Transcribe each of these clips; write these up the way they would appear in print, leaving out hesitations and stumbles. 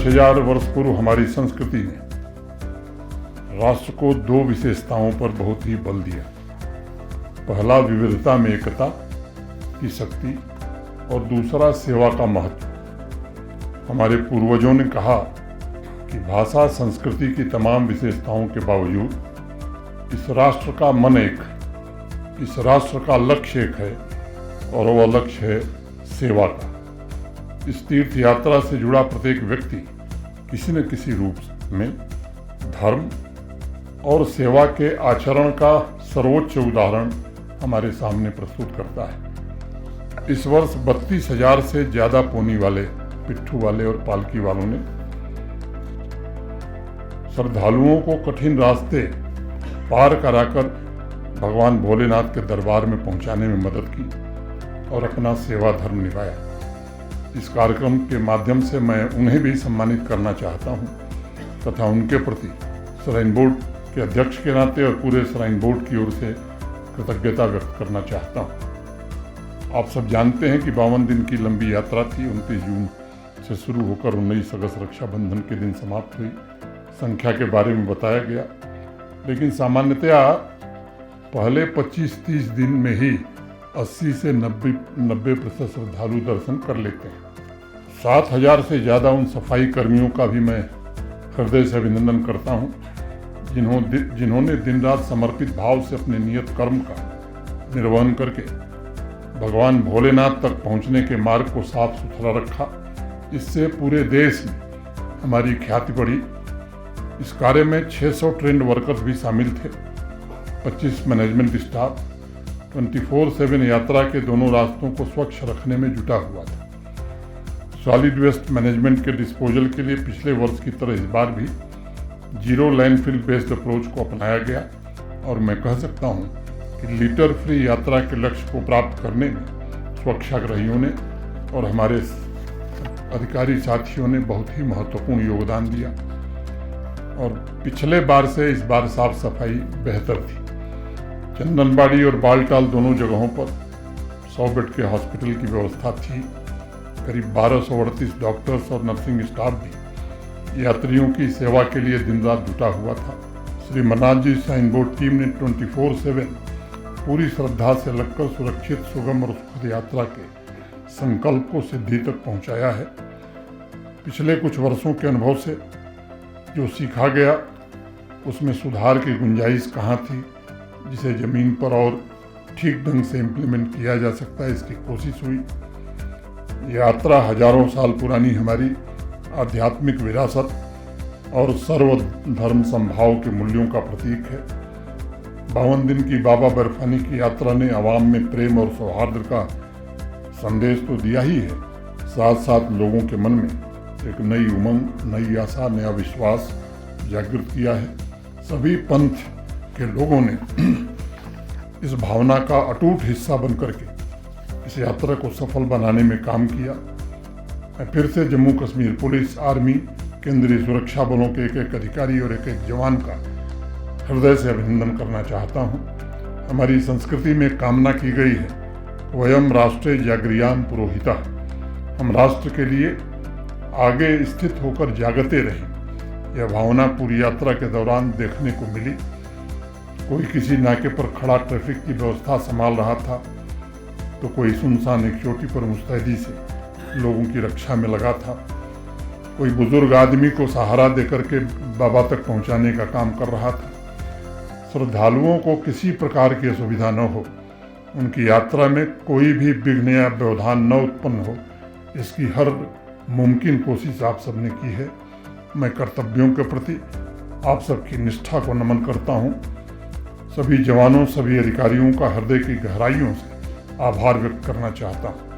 5000 वर्ष पूर्व हमारी संस्कृति ने राष्ट्र को दो विशेषताओं पर बहुत ही बल दिया। पहला, विविधता में एकता की शक्ति, और दूसरा, सेवा का महत्व। हमारे पूर्वजों ने कहा कि भाषा संस्कृति की तमाम विशेषताओं के बावजूद इस राष्ट्र का मन एक, इस राष्ट्र का लक्ष्य एक है, और वह लक्ष्य है सेवा का। इस तीर्थ यात्रा से जुड़ा प्रत्येक व्यक्ति किसी न किसी रूप में धर्म और सेवा के आचरण का सर्वोच्च उदाहरण हमारे सामने प्रस्तुत करता है। इस वर्ष 32,000 से ज्यादा पोनी वाले, पिट्ठू वाले और पालकी वालों ने श्रद्धालुओं को कठिन रास्ते पार कराकर भगवान भोलेनाथ के दरबार में पहुंचाने में मदद की और अपना सेवा धर्म निभाया। इस कार्यक्रम के माध्यम से मैं उन्हें भी सम्मानित करना चाहता हूं तथा उनके प्रति श्राइन बोर्ड के अध्यक्ष के नाते और पूरे श्राइन बोर्ड की ओर से कृतज्ञता व्यक्त करना चाहता हूं। आप सब जानते हैं कि 52 दिन की लंबी यात्रा थी। 29 जून से शुरू होकर 19 अगस्त रक्षाबंधन के दिन समाप्त हुई। संख्या के बारे में बताया गया, लेकिन सामान्यतया पहले 25-30 दिन में ही 80 से 90% श्रद्धालु दर्शन कर लेते हैं। 7,000 से ज़्यादा उन सफाई कर्मियों का भी मैं हृदय से अभिनंदन करता हूं, जिन्होंने दिन रात समर्पित भाव से अपने नियत कर्म का निर्वहन करके भगवान भोलेनाथ तक पहुंचने के मार्ग को साफ सुथरा रखा। इससे पूरे देश में हमारी ख्याति बढ़ी। इस कार्य में 600 ट्रेंड वर्कर्स भी शामिल थे। 25 मैनेजमेंट स्टाफ 24/7 यात्रा के दोनों रास्तों को स्वच्छ रखने में जुटा हुआ था। सॉलिड वेस्ट मैनेजमेंट के डिस्पोजल के लिए पिछले वर्ष की तरह इस बार भी जीरो लैंडफिल बेस्ड अप्रोच को अपनाया गया, और मैं कह सकता हूं कि लिटर फ्री यात्रा के लक्ष्य को प्राप्त करने में स्वच्छाग्रहियों ने और हमारे अधिकारी साथियों ने बहुत ही महत्वपूर्ण योगदान दिया, और पिछले बार से इस बार साफ सफाई बेहतर थी। चंदनबाड़ी और बालटाल दोनों जगहों पर 100 बेड के हॉस्पिटल की व्यवस्था थी। करीब 1238 डॉक्टर्स और नर्सिंग स्टाफ भी यात्रियों की सेवा के लिए दिन रात जुटा हुआ था। Shri Amarnath ji shrine board team ने 24/7 पूरी श्रद्धा से लगकर सुरक्षित, सुगम और सुखद यात्रा के संकल्प को सिद्धि तक पहुंचाया है। पिछले कुछ वर्षों के अनुभव से जो सीखा गया, उसमें सुधार की गुंजाइश कहाँ थी, जिसे जमीन पर और ठीक ढंग से इम्प्लीमेंट किया जा सकता है, इसकी कोशिश हुई। यात्रा हजारों साल पुरानी हमारी आध्यात्मिक विरासत और सर्वधर्म समभाव के मूल्यों का प्रतीक है। 52 दिन की बाबा बर्फानी की यात्रा ने आवाम में प्रेम और सौहार्द का संदेश तो दिया ही है, साथ साथ लोगों के मन में एक नई उमंग, नई आशा, नया विश्वास जागृत किया है। सभी पंथ के लोगों ने इस भावना का अटूट हिस्सा बनकर के इस यात्रा को सफल बनाने में काम किया। मैं फिर से जम्मू कश्मीर पुलिस, आर्मी, केंद्रीय सुरक्षा बलों के एक अधिकारी और एक जवान का हृदय से अभिनंदन करना चाहता हूं। हमारी संस्कृति में कामना की गई है, वयम राष्ट्रे जागरियान पुरोहिता, हम राष्ट्र के लिए आगे स्थित होकर जागते रहें। यह भावना पूरी यात्रा के दौरान देखने को मिली। कोई किसी नाके पर खड़ा ट्रैफिक की व्यवस्था संभाल रहा था, तो कोई सुनसान एक चोटी पर मुस्तैदी से लोगों की रक्षा में लगा था। कोई बुजुर्ग आदमी को सहारा देकर के बाबा तक पहुंचाने का काम कर रहा था। श्रद्धालुओं को किसी प्रकार की असुविधा न हो, उनकी यात्रा में कोई भी विघ्न या व्यवधान न उत्पन्न हो, इसकी हर मुमकिन कोशिश आप सबने की है। मैं कर्तव्यों के प्रति आप सबकी निष्ठा को नमन करता हूँ। सभी जवानों, सभी अधिकारियों का हृदय की गहराइयों से आभार व्यक्त करना चाहता हूँ।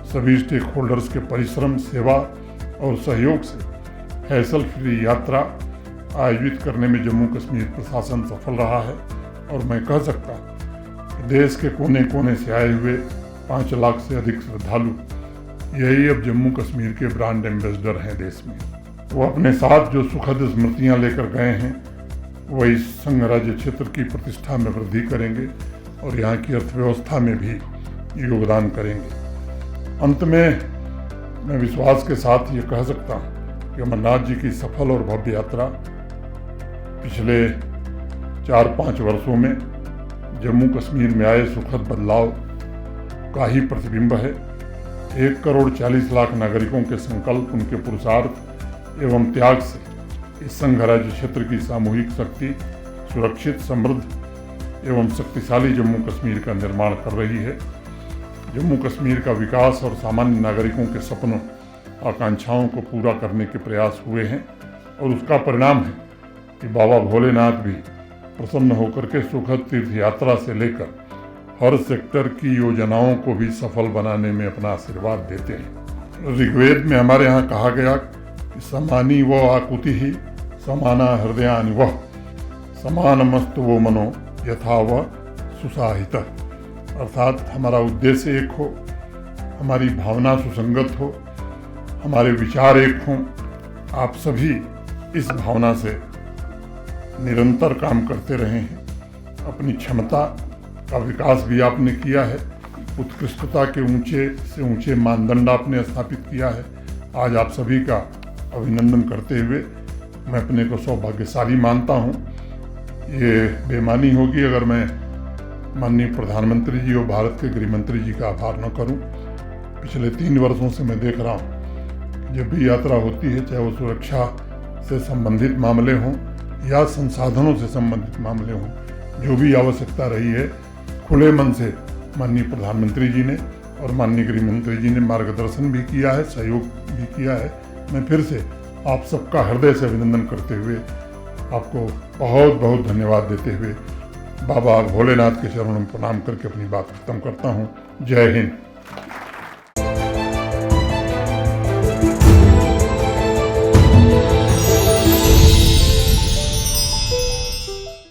सभी स्टेक होल्डर्स के परिश्रम, सेवा और सहयोग से हैसल फ्री यात्रा आयोजित करने में जम्मू कश्मीर प्रशासन सफल रहा है, और मैं कह सकता हूँ देश के कोने कोने से आए हुए 5 लाख से अधिक श्रद्धालु यही अब जम्मू कश्मीर के ब्रांड एम्बेसडर हैं देश में। वो अपने साथ जो सुखद स्मृतियाँ लेकर गए हैं, वो इस संघ राज्य क्षेत्र की प्रतिष्ठा में वृद्धि करेंगे और यहाँ की अर्थव्यवस्था में भी योगदान करेंगे। अंत में मैं विश्वास के साथ ये कह सकता हूँ कि अमरनाथ जी की सफल और भव्य यात्रा पिछले 4-5 वर्षों में जम्मू कश्मीर में आए सुखद बदलाव का ही प्रतिबिंब है। 1,40,00,000 नागरिकों के संकल्प, उनके पुरुषार्थ एवं त्याग से इस संघ राज्य क्षेत्र की सामूहिक शक्ति सुरक्षित, समृद्ध एवं शक्तिशाली जम्मू कश्मीर का निर्माण कर रही है। जम्मू कश्मीर का विकास और सामान्य नागरिकों के सपनों, आकांक्षाओं को पूरा करने के प्रयास हुए हैं और उसका परिणाम है कि बाबा भोलेनाथ भी प्रसन्न होकर के सुखद तीर्थ यात्रा से लेकर हर सेक्टर की योजनाओं को भी सफल बनाने में अपना आशीर्वाद देते हैं। ऋग्वेद में हमारे यहाँ कहा गया कि समानी वो आकुति ही समाना हृदयानि वह समानमस्तु वो मनो यथा वह सुसाहित, अर्थात हमारा उद्देश्य एक हो, हमारी भावना सुसंगत हो, हमारे विचार एक हों। आप सभी इस भावना से निरंतर काम करते रहे हैं। अपनी क्षमता का विकास भी आपने किया है, उत्कृष्टता के ऊंचे से ऊंचे मानदंड आपने स्थापित किया है। आज आप सभी का अभिनंदन करते हुए मैं अपने को सौभाग्यशाली मानता हूँ। ये बेईमानी होगी अगर मैं माननीय प्रधानमंत्री जी और भारत के गृह मंत्री जी का आभार न करूं। पिछले 3 वर्षों से मैं देख रहा हूं, जब भी यात्रा होती है, चाहे वो सुरक्षा से संबंधित मामले हों या संसाधनों से संबंधित मामले हों, जो भी आवश्यकता रही है, खुले मन से माननीय प्रधानमंत्री जी ने और माननीय गृह मंत्री जी ने मार्गदर्शन भी किया है, सहयोग भी किया है। मैं फिर से आप सबका हृदय से अभिनंदन करते हुए आपको बहुत बहुत धन्यवाद देते हुए बाबा भोलेनाथ के चरणों में प्रणाम करके अपनी बात खत्म करता हूँ। जय हिंद।